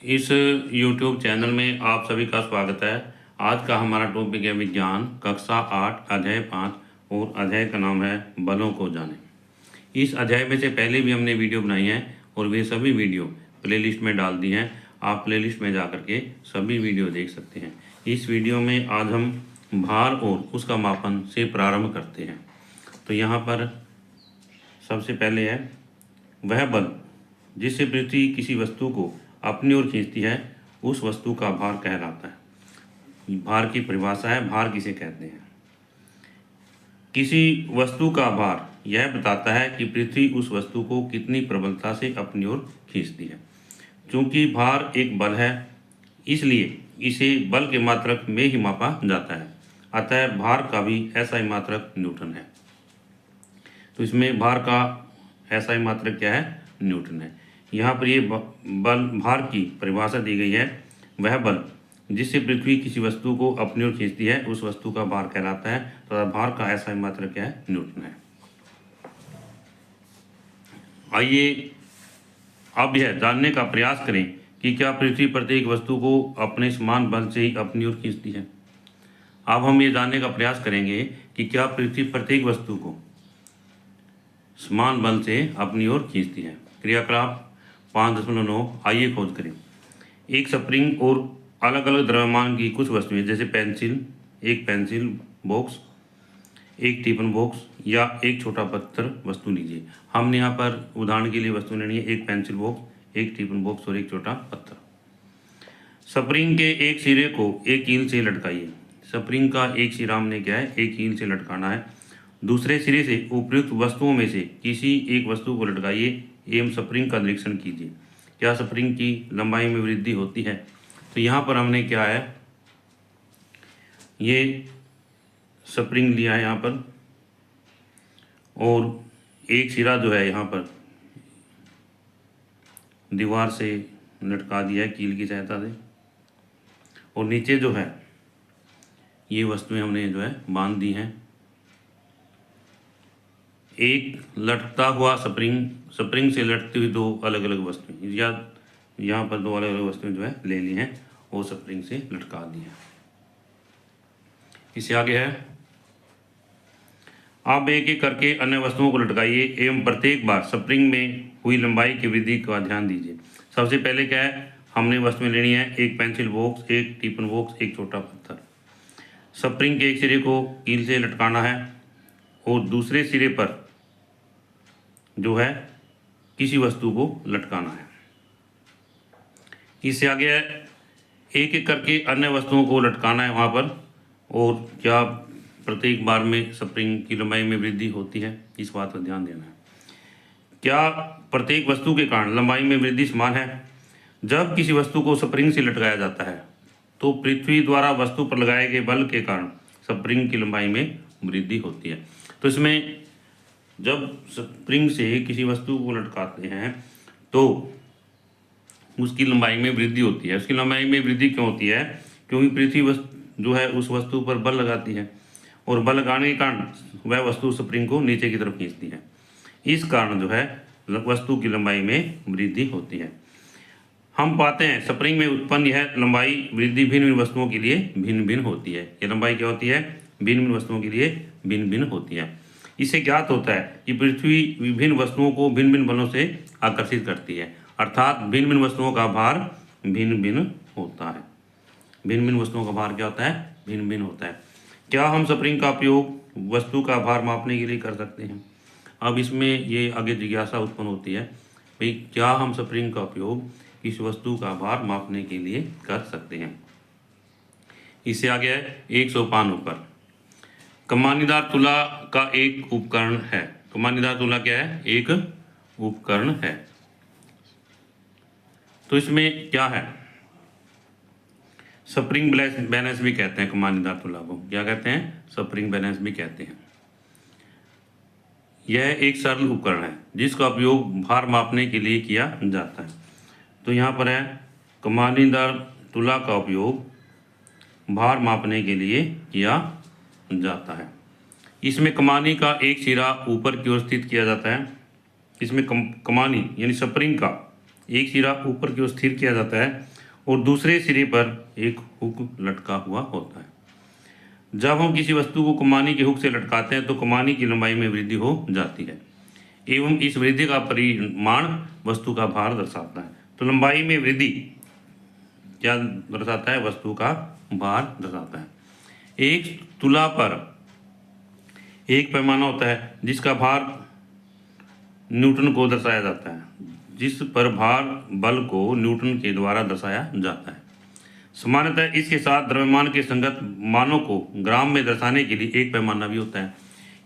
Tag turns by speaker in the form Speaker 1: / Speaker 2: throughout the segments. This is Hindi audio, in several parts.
Speaker 1: इस YouTube चैनल में आप सभी का स्वागत है। आज का हमारा टॉपिक है विज्ञान कक्षा 8 अध्याय 5 और अध्याय का नाम है बलों को जाने। इस अध्याय में से पहले भी हमने वीडियो बनाई है और वे सभी वीडियो प्लेलिस्ट में डाल दी हैं। आप प्लेलिस्ट में जा कर के सभी वीडियो देख सकते हैं। इस वीडियो में आज हम भार और उसका मापन से प्रारंभ करते हैं। तो यहाँ पर सबसे पहले है वह बल जिससे पृथ्वी किसी वस्तु को अपनी ओर खींचती है, उस वस्तु का भार कहलाता है। भार की परिभाषा है, भार किसे कहते हैं। किसी वस्तु का भार यह बताता है कि पृथ्वी उस वस्तु को कितनी प्रबलता से अपनी ओर खींचती है। चूंकि भार एक बल है, इसलिए इसे बल के मात्रक में ही मापा जाता है। अतः भार का भी ऐसा ही मात्रक न्यूटन है। तो इसमें भार का ऐसा ही मात्रक क्या है? न्यूटन है। यहाँ पर ये बल भार की परिभाषा दी गई है। वह बल जिससे पृथ्वी किसी वस्तु को अपनी ओर खींचती है, उस वस्तु का भार कहलाता है। तो भार का ऐसा ही मात्रक क्या है? न्यूटन है। आइए अब यह जानने का प्रयास करें कि क्या पृथ्वी प्रत्येक वस्तु को अपने समान बल से ही अपनी ओर खींचती है। अब हम ये जानने का प्रयास करेंगे कि क्या पृथ्वी प्रत्येक वस्तु को समान बल से अपनी ओर खींचती है। क्रियाकलाप 5.9 आइए खोज करें। एक स्प्रिंग और अलग अलग द्रव्यमान की कुछ वस्तुएं जैसे एक पेंसिल बॉक्स, एक टिफिन बॉक्स या एक छोटा पत्थर वस्तु लीजिए। हमने यहाँ पर उदाहरण के लिए वस्तु लेनी है एक पेंसिल बॉक्स, एक टिफिन बॉक्स और एक छोटा पत्थर। स्प्रिंग के एक सिरे को एक कील से लटकाइए। स्प्रिंग का एक सिरा हमने क्या है? एक कील से लटकाना है। दूसरे सिरे से उपयुक्त वस्तुओं में से किसी एक वस्तु को लटकाइए एवं स्प्रिंग का निरीक्षण कीजिए। क्या स्प्रिंग की लंबाई में वृद्धि होती है? तो यहाँ पर हमने क्या है, ये स्प्रिंग लिया है यहाँ पर और एक सिरा जो है यहाँ पर दीवार से लटका दिया है कील की सहायता से, और नीचे जो है ये वस्तुएं हमने जो है बांध दी हैं। एक लटकता हुआ स्प्रिंग से लटकती हुई दो अलग अलग वस्तुएं, या यहाँ पर दो अलग अलग वस्तुएं जो है ले ली हैं और स्प्रिंग से लटका दी हैं। इससे आगे है, आप एक एक करके अन्य वस्तुओं को लटकाइए एवं प्रत्येक बार स्प्रिंग में हुई लंबाई की वृद्धि का ध्यान दीजिए। सबसे पहले क्या है, हमने वस्तुएं लेनी है एक पेंसिल बॉक्स, एक टिफिन बॉक्स, एक छोटा पत्थर। स्प्रिंग के एक सिरे को कील से लटकाना है और दूसरे सिरे पर जो है किसी वस्तु को लटकाना है। इससे आगे है, एक एक करके अन्य वस्तुओं को लटकाना है वहाँ पर, और क्या प्रत्येक बार में स्प्रिंग की लंबाई में वृद्धि होती है, इस बात का ध्यान देना है। क्या प्रत्येक वस्तु के कारण लंबाई में वृद्धि समान है? जब किसी वस्तु को स्प्रिंग से लटकाया जाता है तो पृथ्वी द्वारा वस्तु पर लगाए गए बल के कारण स्प्रिंग की लंबाई में वृद्धि होती है। तो इसमें जब स्प्रिंग से किसी वस्तु को लटकाते हैं तो उसकी लंबाई में वृद्धि होती है। उसकी लंबाई में वृद्धि क्यों होती है? क्योंकि पृथ्वी जो है उस वस्तु पर बल लगाती है और बल लगाने के कारण वह वस्तु स्प्रिंग को नीचे की तरफ खींचती है। इस कारण जो है वस्तु की लंबाई में वृद्धि होती है। हम पाते हैं स्प्रिंग में उत्पन्न यह लंबाई वृद्धि भिन्न भिन्न वस्तुओं के लिए भिन्न भिन्न होती है। यह लंबाई क्या होती है? भिन्न भिन्न वस्तुओं के लिए भिन्न भिन्न होती है। इससे ज्ञात होता है कि पृथ्वी विभिन्न वस्तुओं को भिन्न भिन्न बलों से आकर्षित करती है, अर्थात भिन्न भिन्न वस्तुओं का भार भिन्न भिन्न होता है। भिन्न भिन्न वस्तुओं का भार क्या होता है? भिन्न भिन्न होता है। क्या हम स्प्रिंग का उपयोग वस्तु का भार मापने के लिए कर सकते हैं? अब इसमें ये आगे जिज्ञासा उत्पन्न होती है, भाई क्या हम स्प्रिंग का उपयोग किसी वस्तु का भार मापने के लिए कर सकते हैं। इससे आगे है 1 सोपान ऊपर। कमानीदार तुला का एक उपकरण है। कमानीदार तुला क्या है? एक उपकरण है। तो इसमें क्या है? स्प्रिंग बैलेंस भी कहते हैं कमानीदार तुला को। क्या कहते हैं? स्प्रिंग बैलेंस भी कहते हैं। यह एक सरल उपकरण है जिसका उपयोग भार मापने के लिए किया जाता है। तो यहाँ पर है, कमानीदार तुला का उपयोग भार मापने के लिए किया जाता है। इसमें कमानी का एक सिरा ऊपर की ओर स्थित किया जाता है। इसमें कमानी यानी स्प्रिंग का एक सिरा ऊपर की ओर स्थिर किया जाता है और दूसरे सिरे पर एक हुक लटका हुआ होता है। जब हम किसी वस्तु को कमानी के हुक से लटकाते हैं तो कमानी की लंबाई में वृद्धि हो जाती है एवं इस वृद्धि का परिमाण वस्तु का भार दर्शाता है। तो लंबाई में वृद्धि क्या दर्शाता है? वस्तु का भार दर्शाता है। एक तुला पर एक पैमाना होता है जिसका भार न्यूटन को दर्शाया जाता है, जिस पर भार बल को न्यूटन के द्वारा दर्शाया जाता है। सामान्यतः इसके साथ द्रव्यमान के संगत मानों को ग्राम में दर्शाने के लिए एक पैमाना भी होता है।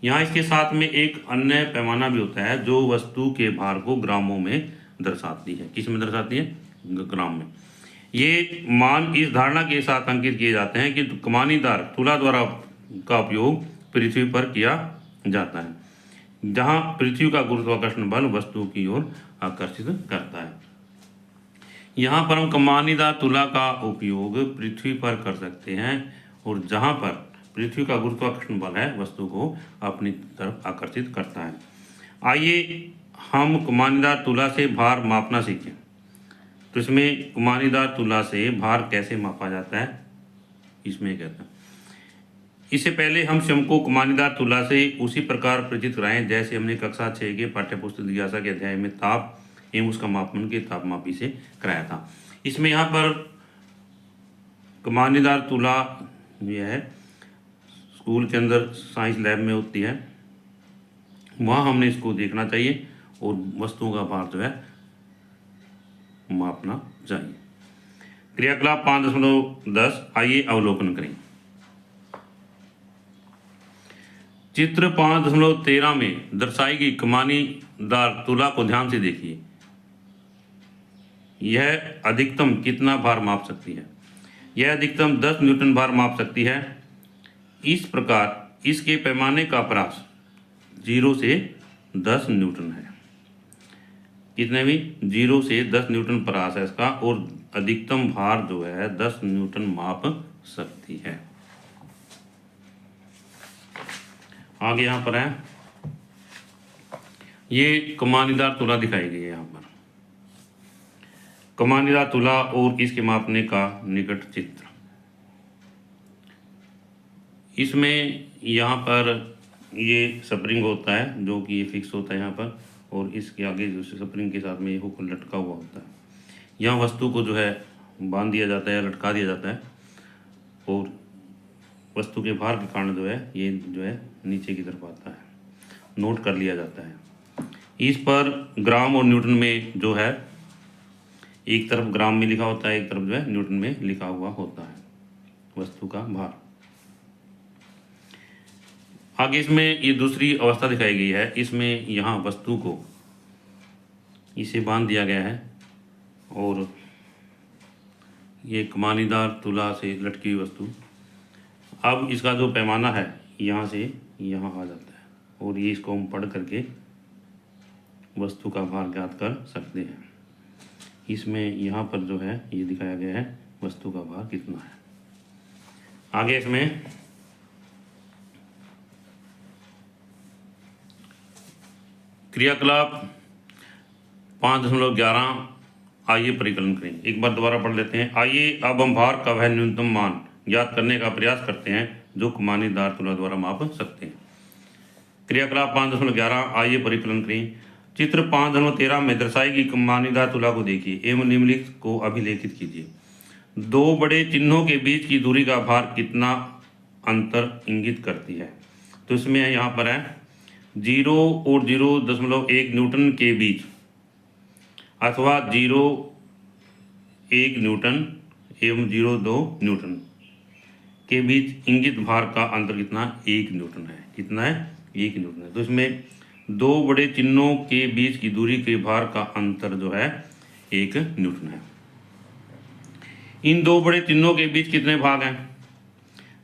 Speaker 1: यहाँ इसके साथ में एक अन्य पैमाना भी होता है जो वस्तु के भार को ग्रामों में दर्शाती है। किस में दर्शाती है? ग्राम में। ये मान इस धारणा के साथ अंकित किए जाते हैं कि कमानीदार तुला द्वारा का उपयोग पृथ्वी पर किया जाता है, जहाँ पृथ्वी का गुरुत्वाकर्षण बल वस्तु की ओर आकर्षित करता है। यहाँ पर हम कमानीदार तुला का उपयोग पृथ्वी पर कर सकते हैं और जहाँ पर पृथ्वी का गुरुत्वाकर्षण बल है वस्तु को अपनी तरफ आकर्षित करता है। आइए हम कमानीदार तुला से भार मापना सीखें। तो इसमें कमानीदार तुला से भार कैसे मापा जाता है इसमें कहता है। इससे पहले हम स्वयं को कमानीदार तुला से उसी प्रकार परिचित कराएं जैसे हमने कक्षा 6 के पाठ्यपुस्तक जिज्ञासा के अध्याय में ताप एवं उसका मापन के तापमापी से कराया था। इसमें यहाँ पर कमानीदार तुला यह है स्कूल के अंदर साइंस लैब में होती है, वहाँ हमने इसको देखना चाहिए और वस्तुओं का भार जो है मापना चाहिए। क्रियाकलाप 5.10 आइए अवलोकन करें। चित्र 5.13 में दर्शाई गई कमानीदार तुला को ध्यान से देखिए। यह अधिकतम कितना भार माप सकती है? यह अधिकतम 10 न्यूटन भार माप सकती है। इस प्रकार इसके पैमाने का परास 0 से 10 न्यूटन है। कितने भी? 0 से 10 न्यूटन परास है इसका और अधिकतम भार जो है 10 न्यूटन माप सकती है। आगे यहाँ पर है, ये कमानीदार तुला दिखाई गई है। यहाँ पर कमानीदार तुला और इसके मापने का निकट चित्र। इसमें यहाँ पर ये स्प्रिंग होता है जो कि ये फिक्स होता है यहाँ पर, और इसके आगे जो स्प्रिंग के साथ में ये हुक लटका हुआ होता है। यहाँ वस्तु को जो है बांध दिया जाता है या लटका दिया जाता है और वस्तु के भार के कारण जो है ये जो है नीचे की तरफ आता है, नोट कर लिया जाता है। इस पर ग्राम और न्यूटन में जो है एक तरफ ग्राम में लिखा होता है, एक तरफ जो है न्यूटन में लिखा हुआ होता है वस्तु का भार। आगे इसमें ये दूसरी अवस्था दिखाई गई है। इसमें यहाँ वस्तु को इसे बांध दिया गया है और ये कमानीदार तुला से लटकी हुई वस्तु, अब इसका जो पैमाना है यहाँ से यहाँ आ जाता है और ये इसको हम पढ़ करके वस्तु का भार ज्ञात कर सकते हैं। इसमें यहाँ पर जो है ये दिखाया गया है वस्तु का भार कितना है। आगे इसमें क्रियाकलाप 5.11 आइए परिकलन करें। एक बार दोबारा पढ़ लेते हैं। आइए अब हम भार का वह न्यूनतम मान ज्ञात करने का प्रयास करते हैं जो कमानीदार तुला द्वारा माप सकते हैं। क्रियाकलाप 5.11 आइए परिकलन करें। चित्र 5.13 में दर्शाई गई कमानीदार तुला को देखिए एवं निम्नलिखित को अभिलेखित कीजिए। दो बड़े चिन्हों के बीच की दूरी का भार कितना अंतर इंगित करती है? तो इसमें यहाँ पर है 0 और 0.1 न्यूटन के बीच अथवा 0.1 न्यूटन एवं 0.2 न्यूटन के बीच इंगित भार का अंतर कितना? 1 न्यूटन है। कितना है? 1 न्यूटन है। तो इसमें दो बड़े चिन्हों के बीच की दूरी के भार का अंतर जो है 1 न्यूटन है। इन दो बड़े चिन्हों के बीच कितने भाग हैं?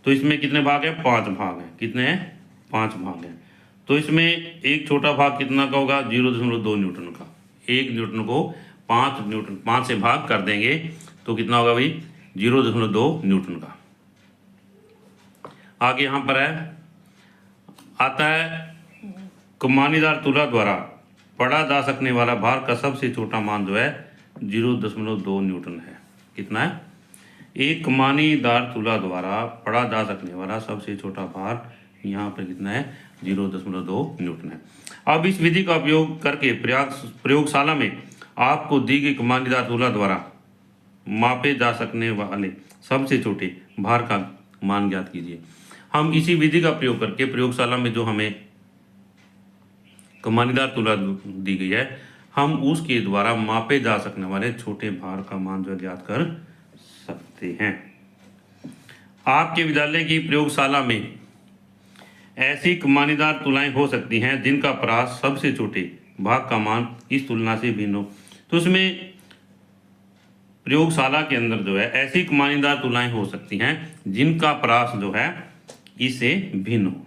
Speaker 1: तो इसमें कितने भाग हैं? 5 भाग हैं। कितने हैं? 5 भाग हैं। तो इसमें एक छोटा भाग कितना का होगा? 0.2 न्यूटन का। 1 न्यूटन को 5 से भाग कर देंगे तो कितना होगा भाई? 0.2 न्यूटन का। आगे यहाँ पर है आता है कमानीदार तुला द्वारा पढ़ा जा सकने वाला भार का सबसे छोटा मान जो है 0.2 न्यूटन है। कितना है? एक कमानीदार तुला द्वारा पढ़ा जा सकने वाला सबसे छोटा भार यहाँ पर कितना है? 0.2 न्यूटन है। अब इस विधि का उपयोग करके प्रयोगशाला में आपको दी गई कमानीदार तुला द्वारा मापे जा सकने वाले सबसे छोटे भार का मान ज्ञात कीजिए। हम इसी विधि का प्रयोग करके प्रयोगशाला में जो हमें कमानीदार तुला दी गई है, हम उसके द्वारा मापे जा सकने वाले छोटे भार का मान जो ज्ञात कर सकते हैं। आपके विद्यालय की प्रयोगशाला में ऐसी कमानीदार तुलाएं हो सकती हैं जिनका परास सबसे छोटे भाग का मान इस तुलना से भिन्न हो। तो इसमें प्रयोगशाला के अंदर जो है ऐसी कमानीदार तुलाएं हो सकती हैं जिनका परास जो है इससे भिन्न हो।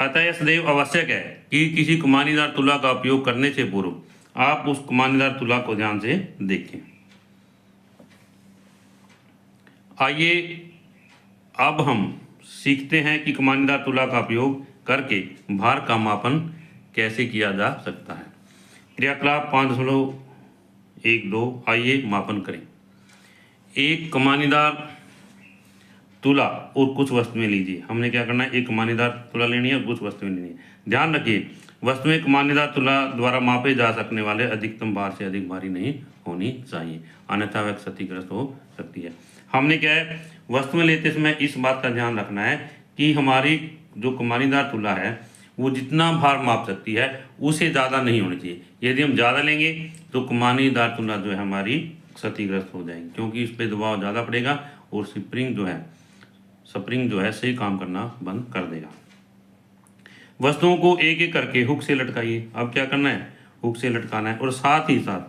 Speaker 1: अतः यह सदैव आवश्यक है कि किसी कमानीदार तुला का उपयोग करने से पूर्व आप उस कमानीदार तुला को ध्यान से देखें। आइए अब हम सीखते हैं कि कमानीदार तुला का उपयोग करके भार का मापन कैसे किया जा सकता है। क्रियाकलाप 5.12 आइए मापन करें। एक कमानीदार तुला और कुछ वस्तुएं लीजिए। हमने क्या करना है? एक कमानीदार तुला लेनी है और कुछ वस्तुएं लेनी है। ध्यान रखिए, वस्तुएं कमानीदार तुला द्वारा मापे जा सकने वाले अधिकतम भार से अधिक भारी नहीं होनी चाहिए, अन्यथा वह क्षतिग्रस्त हो सकती है। हमने क्या है, वस्तुएं लेते समय इस बात का ध्यान रखना है कि हमारी जो कमानीदार तुला है वो जितना भार माप सकती है उसे ज़्यादा नहीं होनी चाहिए। यदि हम ज़्यादा लेंगे तो कमानीदार तुला जो है हमारी क्षतिग्रस्त हो जाएगी, क्योंकि इस पर दबाव ज़्यादा पड़ेगा और स्प्रिंग जो है सही काम करना बंद कर देगा। वस्तुओं को एक एक करके हुक से लटकाइए। अब क्या करना है? हुक से लटकाना है और साथ ही साथ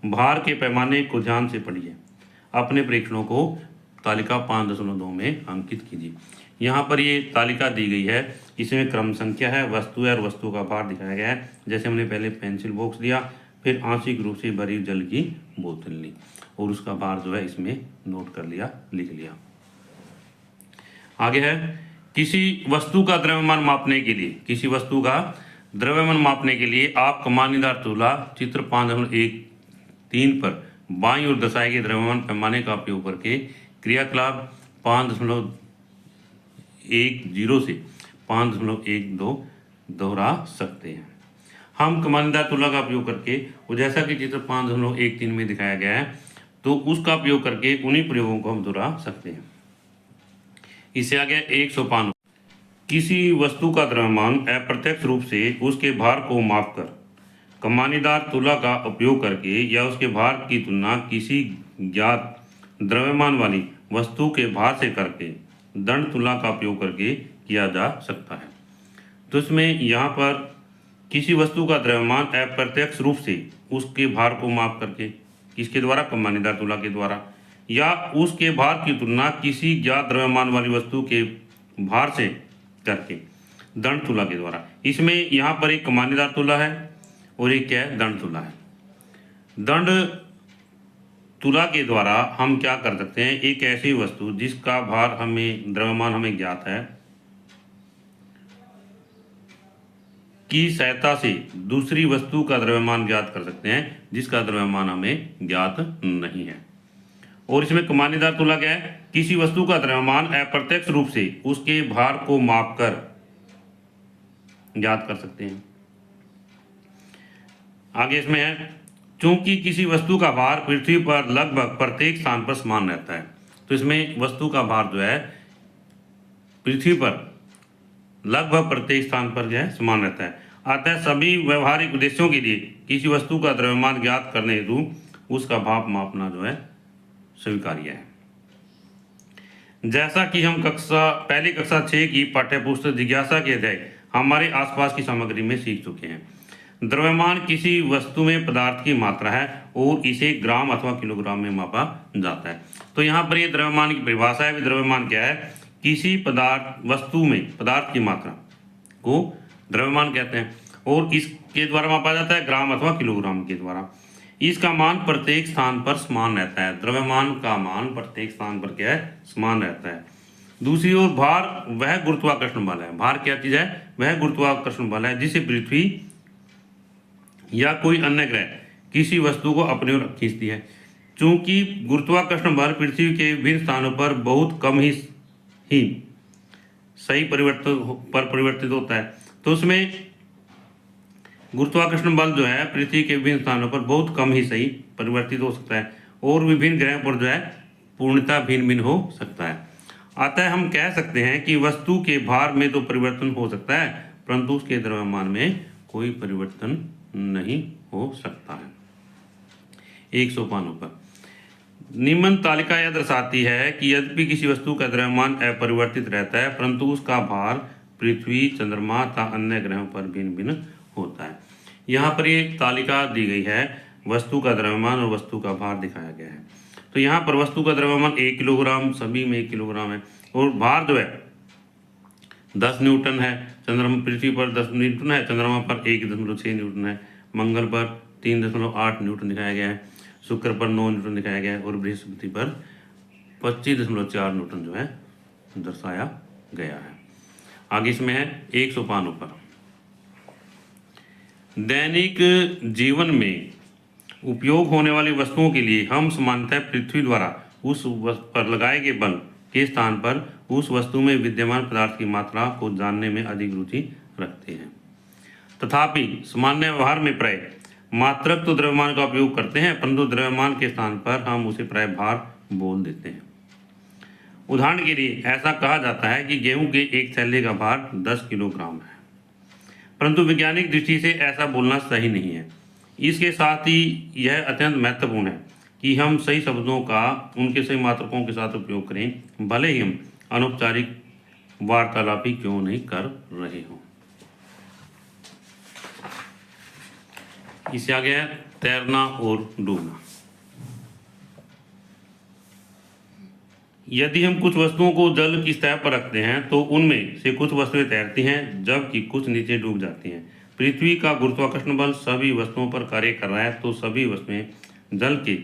Speaker 1: भार के पैमाने को ध्यान से पढ़िए। अपने परीक्षणों को तालिका 5.2 में अंकित कीजिए। यहाँ पर ये तालिका दी गई है, इसमें क्रम संख्या है, वस्तु है और वस्तु का भार दिखाया गया है। जैसे हमने पहले पेंसिल बॉक्स दिया, फिर आंशिक रूप से भरी जल की बोतल ली और उसका भार जो है इसमें नोट कर लिया, लिख लिया। आगे है, किसी वस्तु का द्रव्यमान मापने के लिए आप कमानीदार तुला चित्र 5.13 पर बाईं ओर दर्शाए गए द्रव्यमान पैमाने का उपयोग करके क्रियाकलाप 5.10 से 5.12 दोहरा सकते हैं। हम कमानीदार तुला का उपयोग करके, वो जैसा कि चित्र 5.13 में दिखाया गया है, तो उसका उपयोग करके उन्हीं प्रयोगों को हम दोहरा सकते हैं। इससे आगे 105, किसी वस्तु का द्रव्यमान अप्रत्यक्ष रूप से उसके भार को मापकर कमानीदार तुला का उपयोग करके या उसके भार की तुलना किसी ज्ञात द्रव्यमान वाली वस्तु के भार से करके दंड तुला का उपयोग करके किया जा सकता है। तो इसमें यहाँ पर किसी वस्तु का द्रव्यमान अप्रत्यक्ष रूप से उसके भार को माप करके, किसके द्वारा? कमानीदार तुला के द्वारा, या उसके भार की तुलना किसी ज्ञात द्रव्यमान वाली वस्तु के भार से करके दंड तुला के द्वारा। इसमें यहाँ पर एक कमानीदार तुला है और एक क्या है? दंड तुला है। दंड तुला के द्वारा हम क्या कर सकते हैं? एक ऐसी वस्तु जिसका भार द्रव्यमान हमें ज्ञात है की सहायता से दूसरी वस्तु का द्रव्यमान ज्ञात कर सकते हैं जिसका द्रव्यमान हमें ज्ञात नहीं है। और इसमें कमानीदार तुला क्या है? किसी वस्तु का द्रव्यमान अप्रत्यक्ष रूप से उसके भार को मापकर ज्ञात कर सकते हैं। आगे इसमें है, चूंकि किसी वस्तु का भार पृथ्वी पर लगभग प्रत्येक स्थान पर समान रहता है। तो इसमें वस्तु का भार जो है पृथ्वी पर लगभग प्रत्येक स्थान पर जो है समान रहता है। अतः सभी व्यवहारिक उद्देश्यों के लिए किसी वस्तु का द्रव्यमान ज्ञात करने हेतु उसका भाप मापना जो है स्वीकार्य है। जैसा कि हम पहली कक्षा 6 की पाठ्यपुस्तक जिज्ञासा के अध्याय हमारे आसपास की सामग्री में सीख चुके हैं। द्रव्यमान किसी वस्तु में पदार्थ की मात्रा है और इसे ग्राम अथवा किलोग्राम में मापा जाता है। तो यहाँ पर ये द्रव्यमान की परिभाषा है। द्रव्यमान क्या है? किसी वस्तु में पदार्थ की मात्रा को द्रव्यमान कहते हैं और इसके द्वारा मापा जाता है ग्राम अथवा किलोग्राम के द्वारा। इसका मान प्रत्येक स्थान पर समान रहता है। द्रव्यमान का मान प्रत्येक स्थान पर क्या है? समान रहता है। दूसरी ओर भार वह गुरुत्वाकर्षण बल है। भार क्या चीज है? वह गुरुत्वाकर्षण बल है जिसे पृथ्वी या कोई अन्य ग्रह किसी वस्तु को अपनी ओर खींचती है। चूंकि गुरुत्वाकर्षण बल पृथ्वी के विभिन्न स्थानों पर बहुत कम ही सही परिवर्तित होता है, तो उसमें गुरुत्वाकर्षण बल जो है पृथ्वी के विभिन्न स्थानों पर बहुत कम ही सही परिवर्तित हो सकता है और विभिन्न ग्रहों पर जो है पूर्णतः भिन्न भिन्न हो सकता है। अतः हम कह सकते हैं कि वस्तु के भार में तो परिवर्तन हो सकता है, परंतु उसके द्रव्यमान में कोई परिवर्तन नहीं हो सकता है। 105 पर निम्न तालिका यह दर्शाती है कि यद्यपि किसी वस्तु का द्रव्यमान अपरिवर्तित रहता है, परंतु उसका भार पृथ्वी, चंद्रमा तथा अन्य ग्रहों पर भिन्न भिन्न होता है। यहाँ पर ये तालिका दी गई है, वस्तु का द्रव्यमान और वस्तु का भार दिखाया गया है। तो यहाँ पर वस्तु का द्रव्यमान 1 किलोग्राम, सभी में 1 किलोग्राम है, और भार जो है 10 न्यूटन है। चंद्रमा पृथ्वी पर 10 न्यूटन है, चंद्रमा पर 1.6 न्यूटन है, मंगल पर 3.8 न्यूटन दिखाया गया है, शुक्र पर 9 न्यूटन दिखाया गया है और बृहस्पति पर 25.4 न्यूटन जो है दर्शाया गया है। आगे इसमें है 105 पर दैनिक जीवन में उपयोग होने वाली वस्तुओं के लिए हम सामान्यतः पृथ्वी द्वारा उस पर लगाए गए बल के स्थान पर उस वस्तु में विद्यमान पदार्थ की मात्रा को जानने में अधिक रुचि रखते हैं। तथापि सामान्य व्यवहार में प्राय मात्रक तो द्रव्यमान का उपयोग करते हैं, परंतु द्रव्यमान के स्थान पर हम उसे प्राय भार बोल देते हैं। उदाहरण के लिए ऐसा कहा जाता है कि गेहूं के एक थैले का भार 10 किलोग्राम है, परंतु वैज्ञानिक दृष्टि से ऐसा बोलना सही नहीं है। इसके साथ ही यह अत्यंत महत्वपूर्ण है कि हम सही शब्दों का उनके सही मात्रकों के साथ उपयोग करें, भले ही हम अनौपचारिक वार्तालाप ही क्यों नहीं कर रहे हों। इससे आगे है तैरना और डूबना। यदि हम कुछ वस्तुओं को जल की सतह पर रखते हैं तो उनमें से कुछ वस्तुएं तैरती हैं जबकि कुछ नीचे डूब जाती हैं। पृथ्वी का गुरुत्वाकर्षण बल सभी वस्तुओं पर कार्य कर रहा है, तो सभी वस्तुएं जल के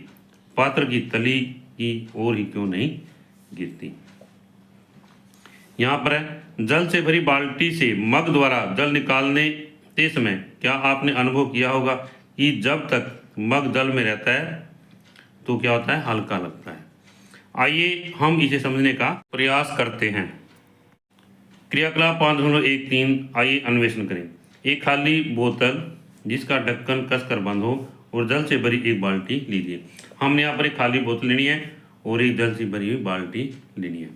Speaker 1: पात्र की तली की ओर ही क्यों नहीं गिरती। यहाँ पर है जल से भरी बाल्टी से मग द्वारा जल निकालने के समय क्या आपने अनुभव किया होगा कि जब तक मग जल में रहता है तो क्या होता है, हल्का लगता है। आइए हम इसे समझने का प्रयास करते हैं। क्रियाकलाप 5.13 आइए अन्वेषण करें। एक खाली बोतल जिसका ढक्कन कसकर बंद हो और जल से भरी एक बाल्टी लीजिए। हमने यहाँ पर एक खाली बोतल लेनी है और एक जल से भरी हुई बाल्टी लेनी है।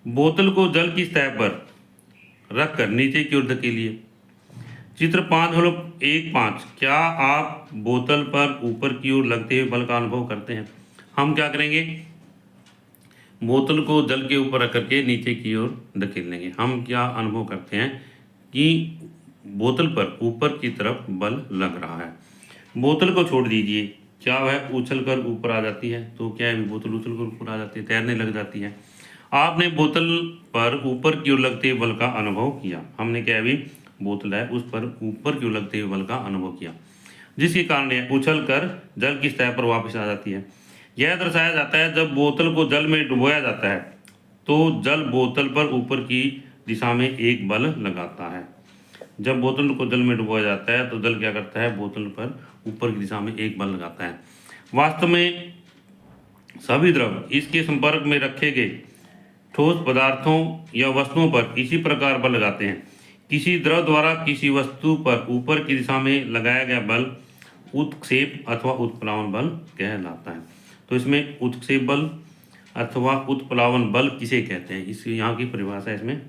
Speaker 1: बोतल को जल की सतह पर रखकर नीचे की ओर धकेलिए। चित्र 5.15 क्या आप बोतल पर ऊपर की ओर लगते हुए बल का अनुभव करते हैं। हम क्या करेंगे, बोतल को जल के ऊपर रख करके नीचे की ओर धकेल लेंगे। हम क्या अनुभव करते हैं कि बोतल पर ऊपर की तरफ बल लग रहा है। बोतल को छोड़ दीजिए, क्या वह उछल कर ऊपर आ जाती है, तो क्या है बोतल उछल कर ऊपर आ जाती है, तैरने लग जाती है। आपने बोतल पर ऊपर की ओर लगते हुए बल का अनुभव किया। हमने क्या भी बोतल है उस पर ऊपर की ओर लगते हुए बल का अनुभव किया, जिसके कारण यह उछल कर जल की सतह पर वापस आ जाती है। यह दर्शाया जाता है जब बोतल को जल में डुबोया जाता है तो जल बोतल पर ऊपर की दिशा में एक बल लगाता है। जब बोतल को जल में डुबोया जाता है तो जल क्या करता है, बोतल पर ऊपर की दिशा में एक बल लगाता है। वास्तव में सभी द्रव इसके संपर्क में रखे गए ठोस पदार्थों या वस्तुओं पर इसी प्रकार बल लगाते हैं। किसी द्रव द्वारा किसी वस्तु पर ऊपर की दिशा में लगाया गया बल उत्क्षेप अथवा उत्प्लावन बल कहलाता है। तो इसमें उत्क्षेप बल अथवा उत्प्लावन बल किसे कहते हैं, इस यहाँ की परिभाषा इसमें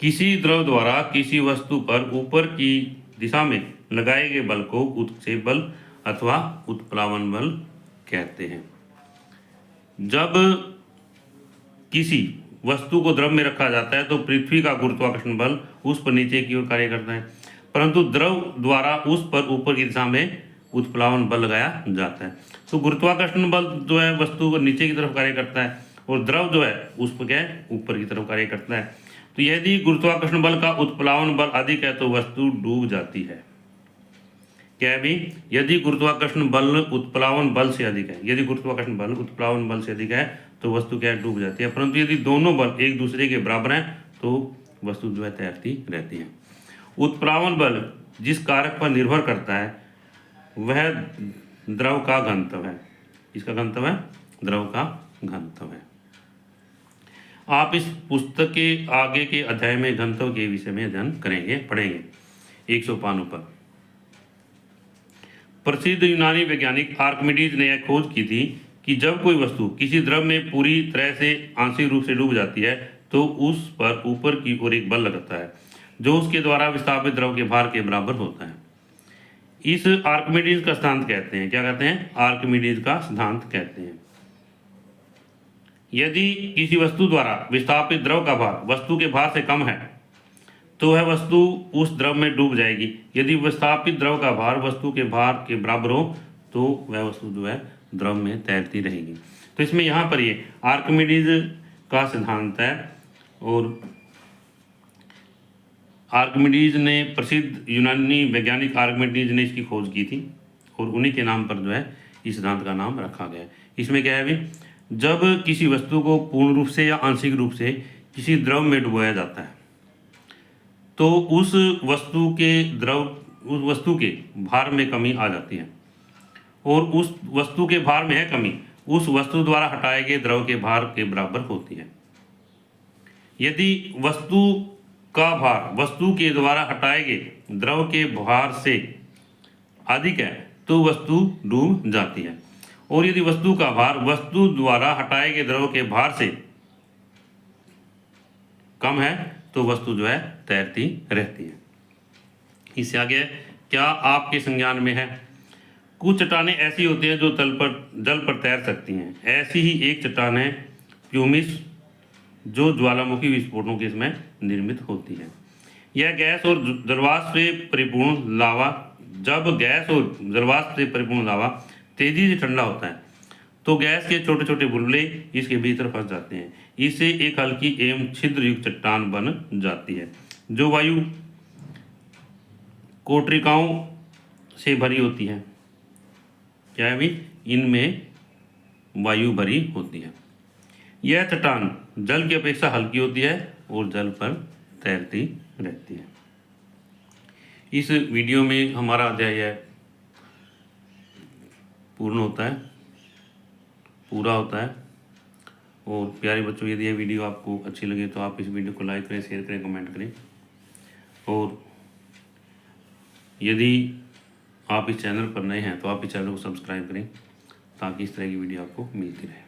Speaker 1: किसी द्रव द्वारा किसी वस्तु पर ऊपर की दिशा में लगाए गए बल को उत्क्षेप बल अथवा उत्प्लावन बल कहते हैं। जब किसी वस्तु को द्रव में रखा जाता है तो पृथ्वी का गुरुत्वाकर्षण बल उस पर नीचे की ओर कार्य करता है, परंतु द्रव द्वारा उस पर ऊपर की दिशा में उत्प्लावन बल लगाया जाता है। तो गुरुत्वाकर्षण बल जो है वस्तु को नीचे की तरफ कार्य करता है और द्रव जो है उस पर क्या है, ऊपर की तरफ कार्य करता है। तो यदि गुरुत्वाकर्षण बल का उत्प्लावन बल अधिक है तो वस्तु डूब जाती है। क्या है भी, यदि गुरुत्वाकर्षण बल उत्प्लावन बल से अधिक है, यदि गुरुत्वाकर्षण बल उत्प्लावन बल से अधिक है तो वस्तु क्या है, डूब जाती है। परंतु यदि दोनों बल एक दूसरे के बराबर हैं तो वस्तु जो है तैरती रहती है। उत्प्लावन बल जिस कारक पर निर्भर करता है वह द्रव का घनत्व है। इसका घनत्व है द्रव का घनत्व है। आप इस पुस्तक के आगे के अध्याय में घनत्व के विषय में अध्ययन करेंगे, पढ़ेंगे। 100 पानों पर प्रसिद्ध यूनानी वैज्ञानिक आर्किमिडीज ने यह खोज की थी कि जब कोई वस्तु किसी द्रव में पूरी तरह से आंशिक रूप से डूब जाती है तो उस पर ऊपर की ओर एक बल लगता है जो उसके द्वारा विस्थापित द्रव के भार के बराबर होता है। इस आर्किमिडीज का सिद्धांत कहते हैं, क्या कहते हैं? आर्किमिडीज का सिद्धांत कहते हैं। यदि किसी वस्तु द्वारा विस्थापित द्रव का भार वस्तु के भार से कम है तो वह वस्तु उस द्रव में डूब जाएगी। यदि विस्थापित द्रव का भार वस्तु के भार के बराबर हो तो वह वस्तु जो है द्रव में तैरती रहेगी। तो इसमें यहाँ पर ये आर्किमिडीज का सिद्धांत है और आर्किमिडीज ने, प्रसिद्ध यूनानी वैज्ञानिक आर्किमिडीज ने इसकी खोज की थी और उन्हीं के नाम पर जो है इस सिद्धांत का नाम रखा गया है। इसमें क्या है भी, जब किसी वस्तु को पूर्ण रूप से या आंशिक रूप से किसी द्रव में डुबोया जाता है तो उस वस्तु के भार में कमी आ जाती है और उस वस्तु के भार में है कमी उस वस्तु द्वारा हटाए गए द्रव के भार के बराबर होती है। यदि वस्तु का भार वस्तु के द्वारा हटाए गए द्रव के भार से अधिक है तो वस्तु डूब जाती है और यदि वस्तु का भार वस्तु द्वारा हटाए गए द्रव के भार से कम है तो वस्तु जो है तैरती रहती है। इससे आगे क्या आपके संज्ञान में है? कुछ चट्टानें ऐसी होती हैं जो जल पर तैर सकती हैं। ऐसी ही एक चट्टान है प्यूमिस जो ज्वालामुखी विस्फोटों के समय निर्मित होती है। यह गैस और जलवाष्प से परिपूर्ण लावा, जब गैस और जलवाष्प से परिपूर्ण लावा तेजी से ठंडा होता है तो गैस के छोटे छोटे बुलबुले इसके भीतर फंस जाते हैं। इससे एक हल्की एवं छिद्र युक्त चट्टान बन जाती है जो वायु कोटरिकाओं से भरी होती है। क्या है भी, इनमें वायु भरी होती है। यह चट्टान जल की अपेक्षा हल्की होती है और जल पर तैरती रहती है। इस वीडियो में हमारा अध्याय पूर्ण होता है, पूरा होता है। और प्यारे बच्चों, यदि यह वीडियो आपको अच्छी लगे तो आप इस वीडियो को लाइक करें, शेयर करें, कमेंट करें और यदि आप इस चैनल पर नए हैं तो आप इस चैनल को सब्सक्राइब करें ताकि इस तरह की वीडियो आपको मिलती रहे।